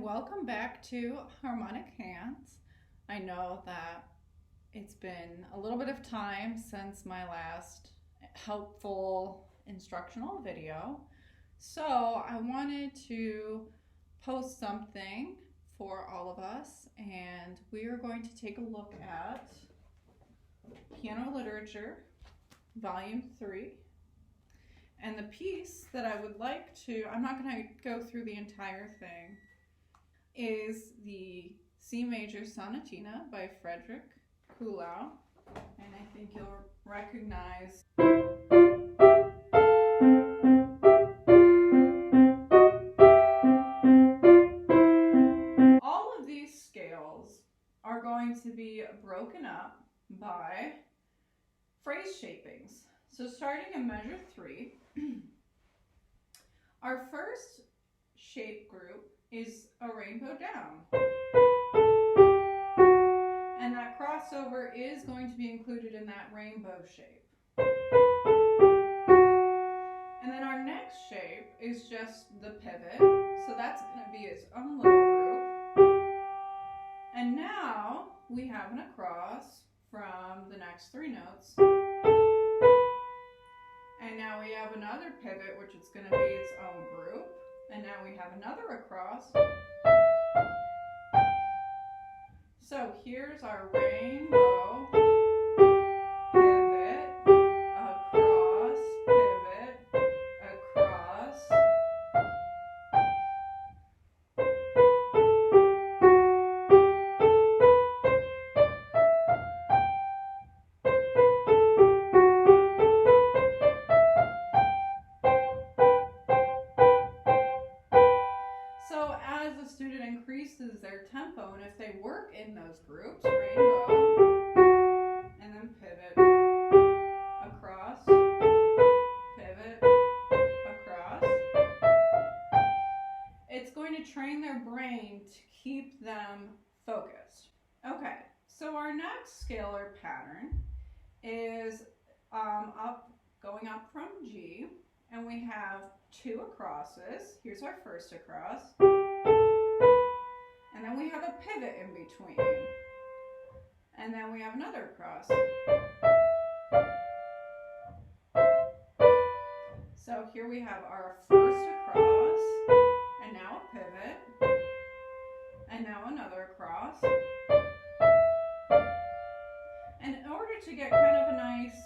welcome back to Harmonic Hands. I know that it's been a little bit of time since my last helpful instructional video, so I wanted to post something for all of us, and we are going to take a look at Piano Literature, Volume 3. And the piece that I would like to, I'm not going to go through the entire thing, is the C major Sonatina by Frederic, Kuhlau. And I think you'll recognize all of these scales are going to be broken up by phrase shapings. So starting in measure 3, our first shape group is a rainbow down. And that crossover is going to be included in that rainbow shape. And then our next shape is just the pivot. So that's going to be its own little group. And now we have an across from the next 3 notes. And now we have another pivot, which is going to be its own group. And now we have another across. So here's our rainbow, pivot, across, pivot, across. So as the student increases their tempo, and if they work in those groups, rainbow, and then pivot, across, pivot, across, it's going to train their brain to keep them focused. Okay, so our next scalar pattern is going up from G, and we have 2 acrosses. Here's our first across. And then we have a pivot in between. And then we have another across. So here we have our first across, and now a pivot, and now another across. And in order to get kind of a nice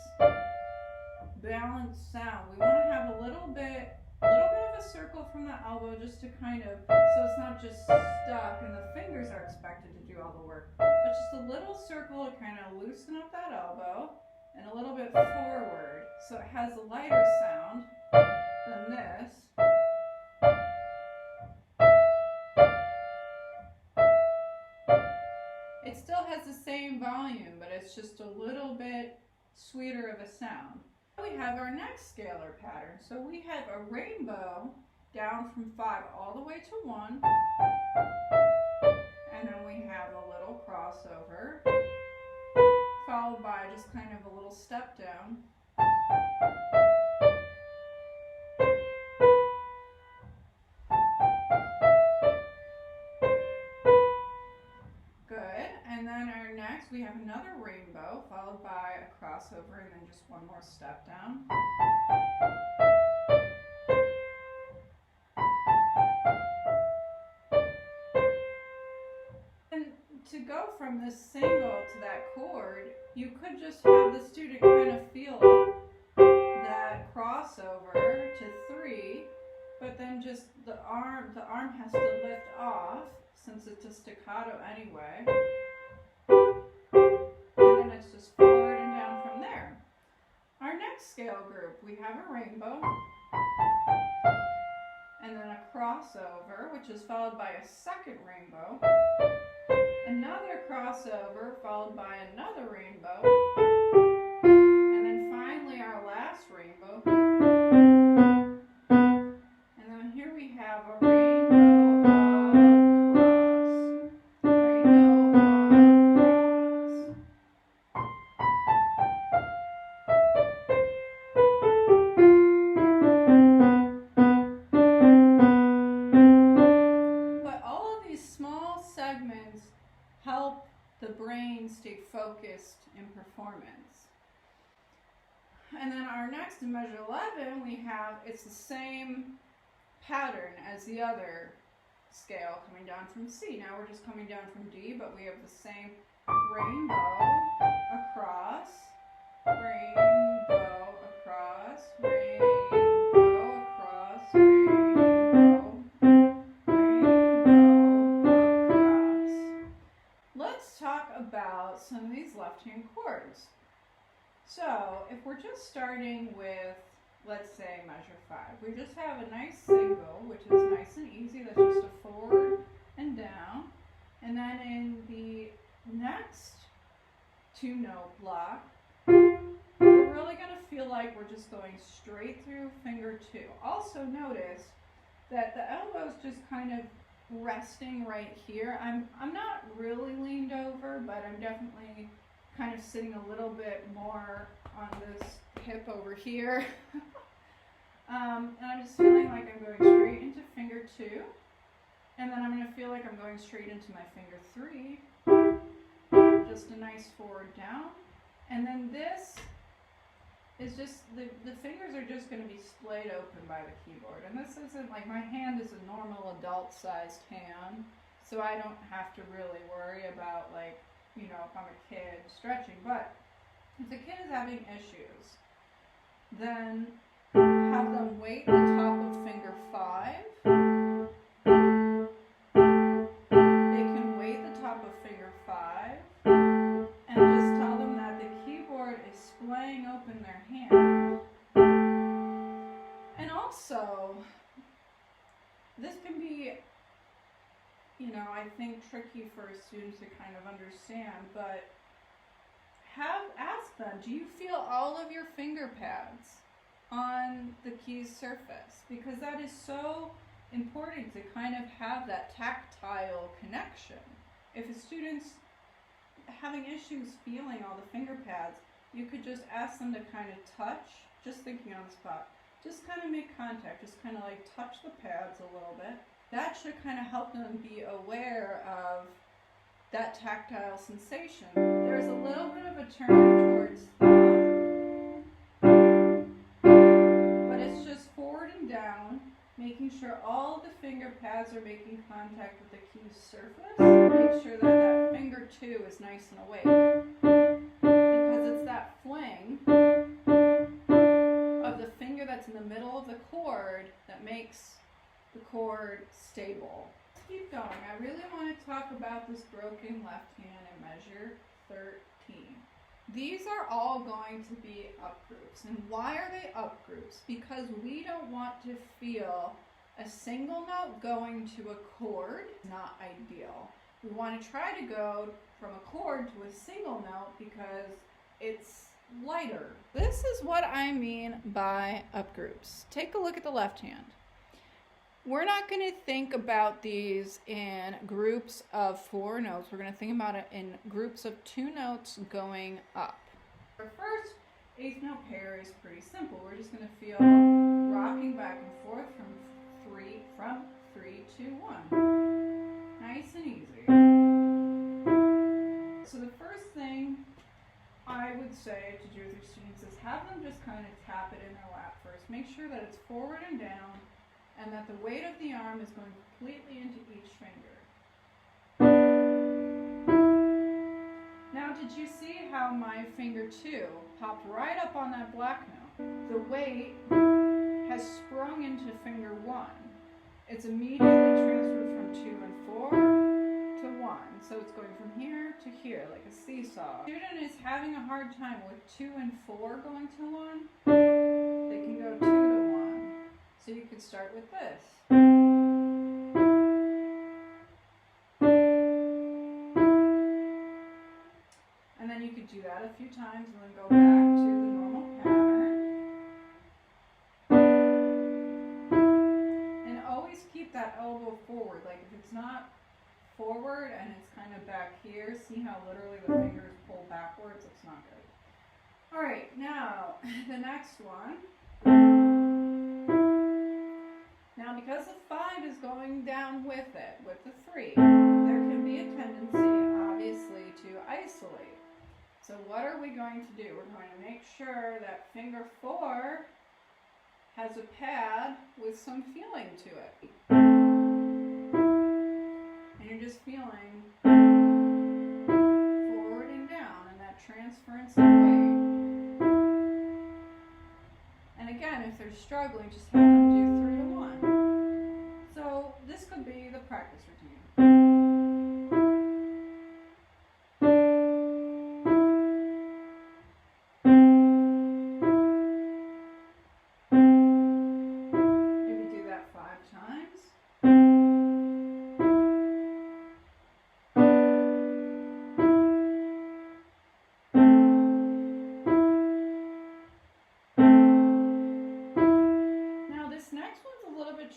balanced sound, we want to have a little bit of a circle from the elbow, just to kind of, so it's not just stuck and the fingers are expected to do all the work, but just a little circle to kind of loosen up that elbow, and a little bit forward, so it has a lighter sound than this. It still has the same volume, but it's just a little bit sweeter of a sound. We have our next scalar pattern. So we have a rainbow down from 5 all the way to 1. And then we have a little crossover, followed by just kind of a little step down. Good. And then our next, we have another rainbow, followed by a crossover, and then just one more step down. And to go from this single to that chord, you could just have the student kind of feel that crossover to 3, but then just the arm has to lift off, since it's a staccato anyway. And then it's just forward and down from there. Our next scale group, we have a rainbow, and then a crossover, which is followed by a second rainbow, another crossover, followed by another rainbow, and then finally our last rainbow. And then here we have a rainbow focused in performance. And then our next in measure 11, we have, it's the same pattern as the other scale coming down from C. Now we're just coming down from D, but we have the same rainbow across, rainbow across, rainbow across, rainbow, rainbow across. Let's talk about some of these left-hand chords. So if we're just starting with, let's say, measure 5, we just have a nice single, which is nice and easy. That's just a forward and down. And then in the next 2-note block, we're really going to feel like we're just going straight through finger 2. Also notice that the elbow's just kind of resting right here. I'm not really leaned over, but I'm definitely kind of sitting a little bit more on this hip over here. And I'm just feeling like I'm going straight into finger 2, and then I'm going to feel like I'm going straight into my finger 3, just a nice forward down, and then this is just, the fingers are just going to be splayed open by the keyboard, and this isn't like, my hand is a normal adult-sized hand, so I don't have to really worry about, like, you know, if I'm a kid stretching. But if the kid is having issues, then have them weight the top of finger 5. They can weight the top of finger 5 and just tell them that the keyboard is splaying open their hand. And also, this can be, you know, I think tricky for students to kind of understand, but ask them, do you feel all of your finger pads on the key's surface? Because that is so important to kind of have that tactile connection. If a student's having issues feeling all the finger pads, you could just ask them to kind of touch, just thinking on the spot, just kind of make contact, just kind of like touch the pads a little bit. That should kind of help them be aware of that tactile sensation. There's a little bit of a turn towards thumb, but it's just forward and down, making sure all the finger pads are making contact with the key's surface. Make sure that that finger 2 is nice and awake, because it's that fling of the finger that's in the middle of the chord that makes the chord stable. Let's keep going. I really want to talk about this broken left hand in measure 13. These are all going to be up groups. And why are they up groups? Because we don't want to feel a single note going to a chord. Not ideal. We want to try to go from a chord to a single note because it's lighter. This is what I mean by up groups. Take a look at the left hand. We're not going to think about these in groups of 4 notes. We're going to think about it in groups of 2 notes going up. Our first 8th note pair is pretty simple. We're just going to feel rocking back and forth from 3 to 1. Nice and easy. So the first thing I would say to do with your students is have them just kind of tap it in their lap first. Make sure that it's forward and down, and that the weight of the arm is going completely into each finger. Now, did you see how my finger 2 popped right up on that black note? The weight has sprung into finger 1. It's immediately transferred from 2 and 4 to 1. So it's going from here to here, like a seesaw. If a student is having a hard time with 2 and 4 going to 1, they can go 2 to 1. So you could start with this. And then you could do that a few times and then go back to the normal pattern. And always keep that elbow forward. Like if it's not forward and it's kind of back here, see how literally the fingers pull backwards? It's not good. Alright, now the next one. Now, because the 5 is going down with it, with the 3, there can be a tendency, obviously, to isolate. what are we going to do? We're going to make sure that finger 4 has a pad with some feeling to it. And you're just feeling forward and down and that transference of weight. And again, if they're struggling, just have them do 3 to 1. So this could be the practice routine.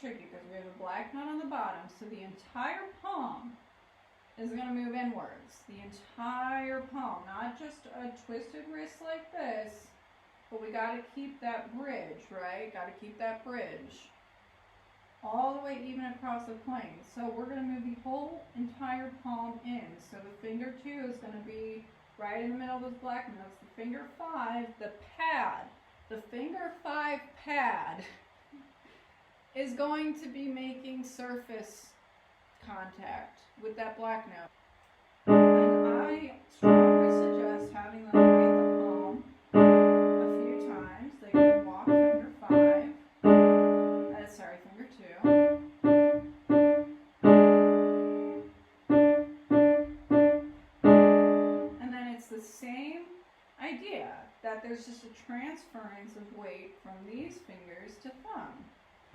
Tricky because we have a black note on the bottom, so the entire palm is going to move inwards. The entire palm, not just a twisted wrist like this, but we got to keep that bridge, right? Got to keep that bridge all the way even across the plane. So we're going to move the whole entire palm in. So the finger 2 is going to be right in the middle of those black notes. The finger 5, the pad, the finger 5 pad is going to be making surface contact with that black note. And I strongly suggest having them weight the palm a few times. They can walk finger 5, finger 2. And then it's the same idea, that there's just a transference of weight from these fingers to thumb.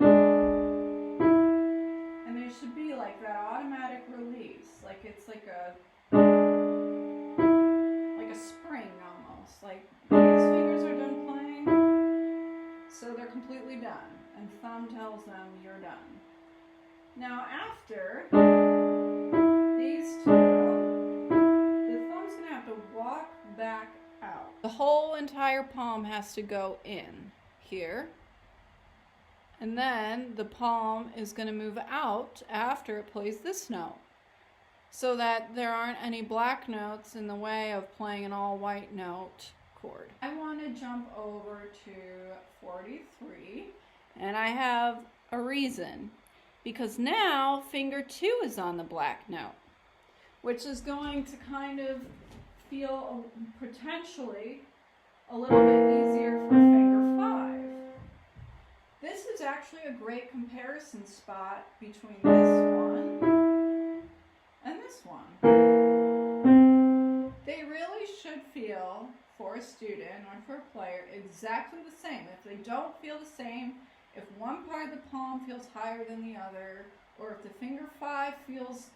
And there should be like that automatic release, like it's like a spring almost. Like these fingers are done playing, so they're completely done, and thumb tells them you're done. Now after these 2, the thumb's gonna have to walk back out. The whole entire palm has to go in here. And then the palm is going to move out after it plays this note, so that there aren't any black notes in the way of playing an all white note chord. I want to jump over to 43, and I have a reason, because now finger 2 is on the black note, which is going to kind of feel potentially a little bit easier for finger 5. This is actually a great comparison spot between this one and this one. They really should feel, for a student or for a player, exactly the same. If they don't feel the same, if one part of the palm feels higher than the other, or if the finger 5 feels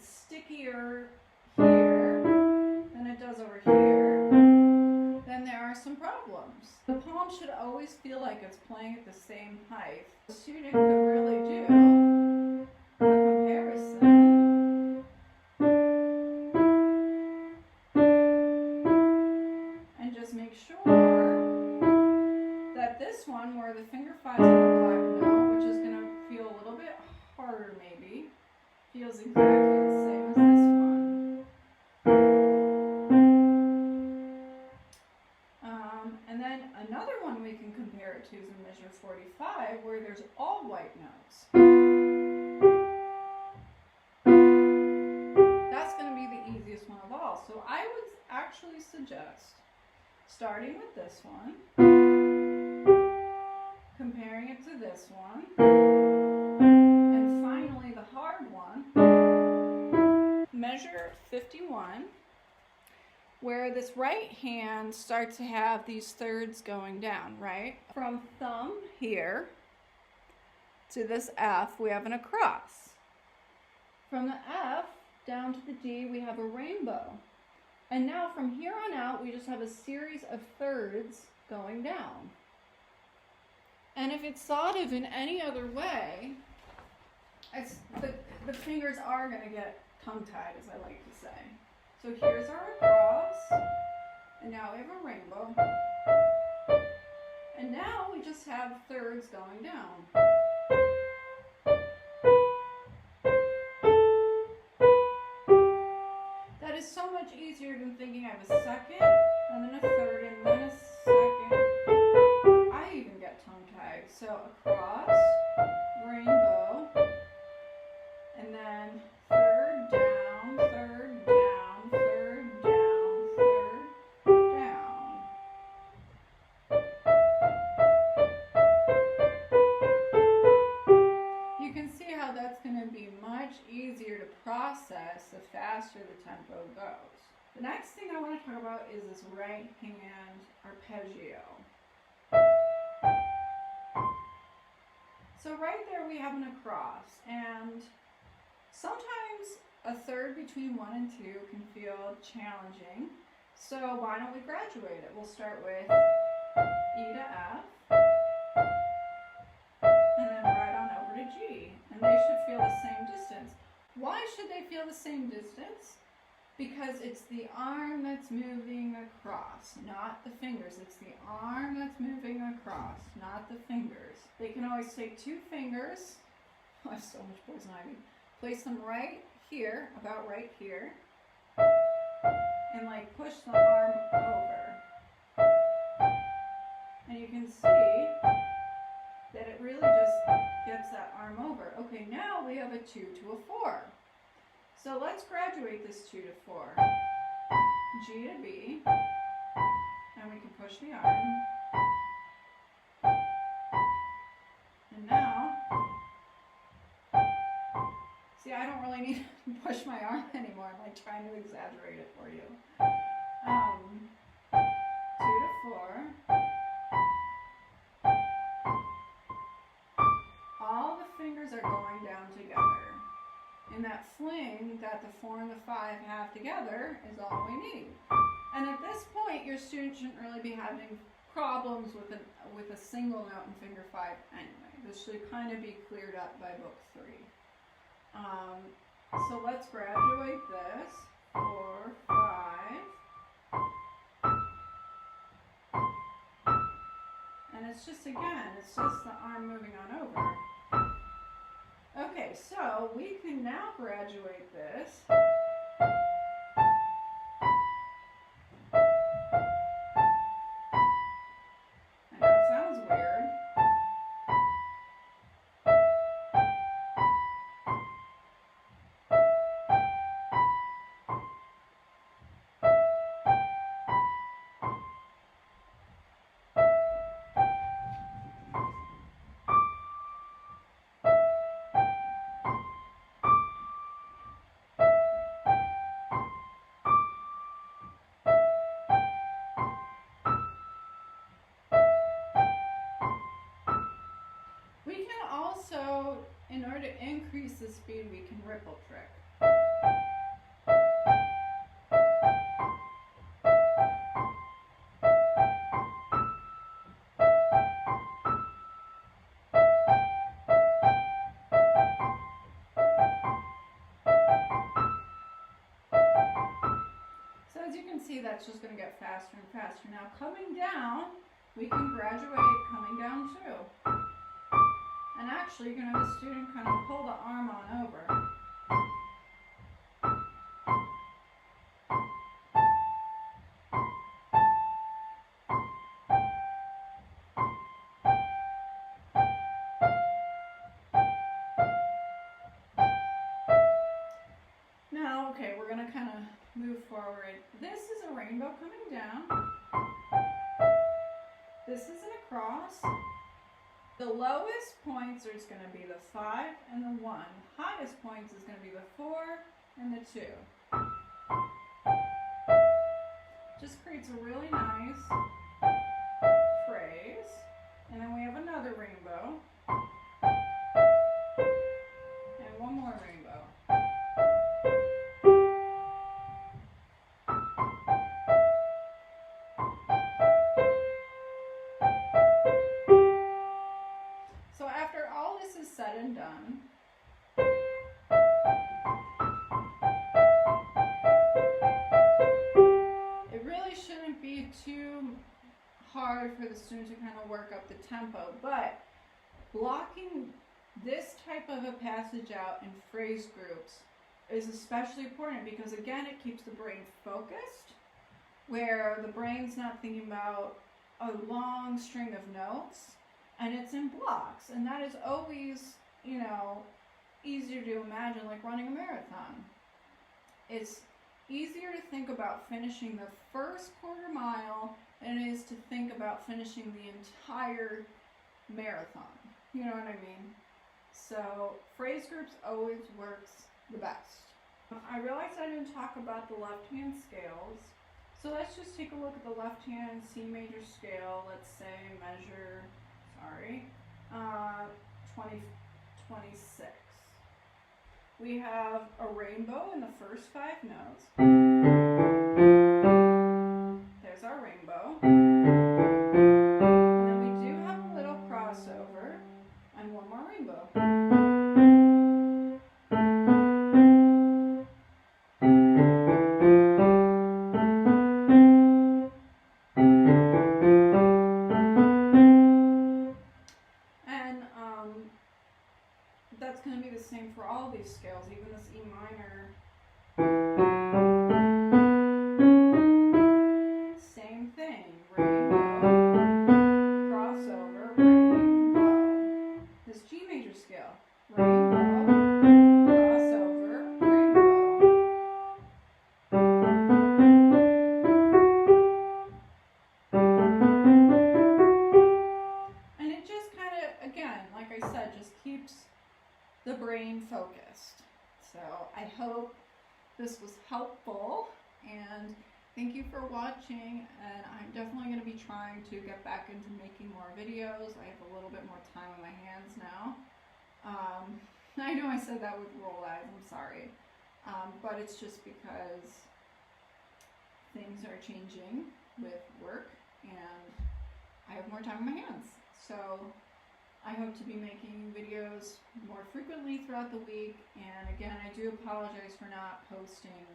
stickier here than it does over here, then there are some problems. The palm should always feel like it's playing at the same height. The student could really do a comparison and just make sure that this one, where the finger 5 is on the black note, which is going to feel a little bit harder maybe, feels exactly the same as this one. And then another one we can compare it to is in measure 45, where there's all white notes. That's going to be the easiest one of all. So I would actually suggest starting with this one, comparing it to this one, and finally the hard one, measure 51, where this right hand starts to have these thirds going down, right? From thumb here to this F, we have an across. From the F down to the D, we have a rainbow. And now from here on out, we just have a series of thirds going down. And if it's thought of in any other way, the fingers are going to get tongue-tied, as I like to say. So here's our across, and now we have a rainbow. And now we just have thirds going down. That is so much easier than thinking I have a second, and then a third, and then a second. I even get tongue-tied. So across, rainbow, and then third down, third down, third down, third down. You can see how that's going to be much easier to process the faster the tempo goes. The next thing I want to talk about is this right hand arpeggio. So right there we have an across, and sometimes a third between 1 and 2 can feel challenging. So why don't we graduate it? We'll start with E to F, and then right on over to G, and they should feel the same distance. Why should they feel the same distance? Because it's the arm that's moving across, not the fingers. It's the arm that's moving across, not the fingers. They can always take 2 fingers. Oh, I have so much poison ivy. Place them right here, about right here, and like push the arm over. And you can see that it really just gets that arm over. Okay, now we have a 2 to a 4. So let's graduate this 2 to 4. G to B, and we can push the arm. And now, see, I don't really need to push my arm anymore. I'm like trying to exaggerate it for you. 2 to 4. All the fingers are going down together. And that fling that the 4 and the 5 have together is all we need. And at this point, your student shouldn't really be having problems with a single note in finger 5 anyway. This should kind of be cleared up by book 3. So let's graduate this. 4, 5. And it's just, again, it's just the arm moving on over. Okay, so we can now graduate this. I know it sounds weird. Also, in order to increase the speed, we can ripple trick. So as you can see, that's just going to get faster and faster. Now coming down, we can graduate coming down too. And actually, you're going to have the student kind of pull the arm on over. Now, okay, we're going to kind of move forward. This is a rainbow coming down. This is an across. The lowest points are just going to be the 5 and the 1. Highest points is going to be the 4 and the 2. Just creates a really nice phrase. And then we have another rainbow. And one more rainbow. So after all this is said and done, it really shouldn't be too hard for the student to kind of work up the tempo, but blocking this type of a passage out in phrase groups is especially important because, again, it keeps the brain focused where the brain's not thinking about a long string of notes and it's in blocks. And that is always, you know, easier to imagine, like running a marathon. It's easier to think about finishing the first quarter mile than it is to think about finishing the entire marathon. You know what I mean? So phrase groups always works the best. I realized I didn't talk about the left hand scales. So let's just take a look at the left hand C major scale. Let's say measure, 26. We have a rainbow in the first 5 notes. There's our rainbow. And then we do have a little crossover and one more rainbow. And that's going to be the same for all these scales, even this E minor. Same thing, rainbow, crossover, rainbow. This G major scale, rainbow, crossover, rainbow. And it just kind of, again, like I said, just keeps the brain focused. So I hope this was helpful, and thank you for watching. And I'm definitely going to be trying to get back into making more videos. I have a little bit more time on my hands now. I know I said that with roll eyes, I'm sorry, but it's just because things are changing with work and I have more time on my hands. So I hope to be making videos more frequently throughout the week. And again, I do apologize for not posting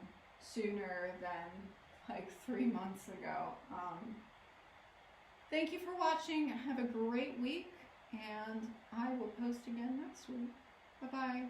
sooner than like 3 months ago. Thank you for watching. Have a great week, and I will post again next week. Bye-bye.